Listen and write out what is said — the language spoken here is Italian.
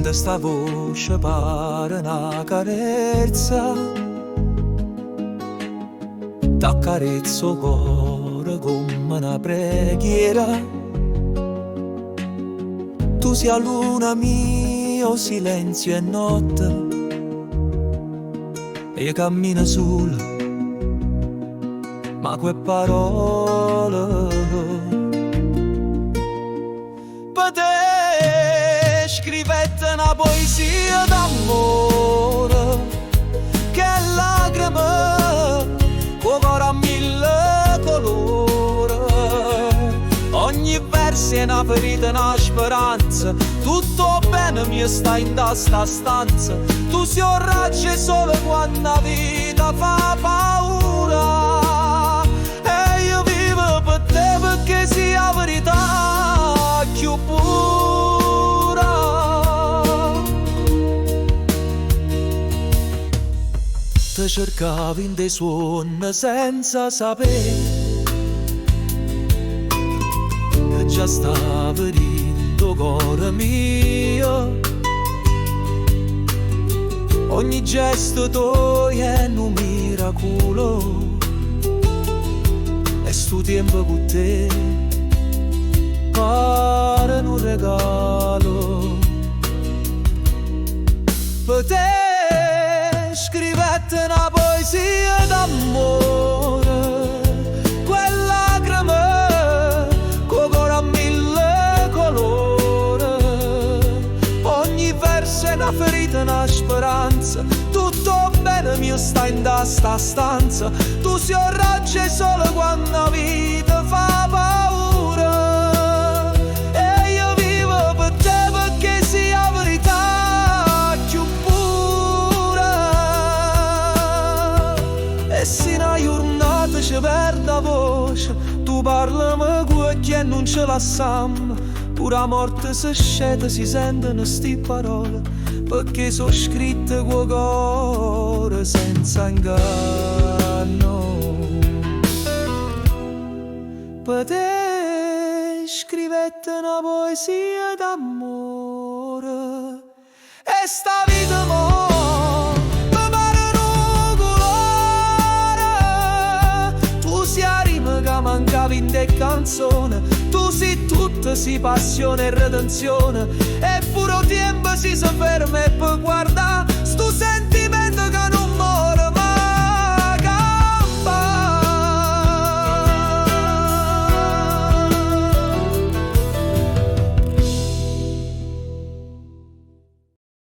sento sta voce pare una carezza, t'accarezzo cuore come una preghiera. Tu sia luna mio, silenzio e notte, e cammina sola, ma quelle parole per te scrivette una poesia d'amore, che lacrime con cuore a mille colori. Ogni verso è una ferita, una speranza, tutto bene mi sta in sta stanza. Tu sei un raggio solo quando la vita fa paura, e io vivo per te perché sia verità più pura. Te cercavo in dei suoni senza sapere che già stavi dentro cuore mio. Ogni gesto tuo è un miracolo, e sto tempo con te pare un regalo. Per te scrivette una poesia d'amore, quelle lacrime con cuore a mille colori. Ogni verso è una ferita, una speranza, tutto bene mio sta in sta stanza. Tu sei un raggio solo quando la vita fa paura, e io vivo per te perché sia verità più pura. E se una giornata ci perde la voce, tu parlami con chi non ce la samba. Pure la morte si scende, si sentono sti parole, perché sono scritte con cuore senza inganno. Per te scrivette una poesia d'amore, e sta vita mo mi pare un colore. Tu sei la rima che mancava in te canzone, tu sei tutta, si passione e redenzione, eppure il tempo si ferma e poi guarda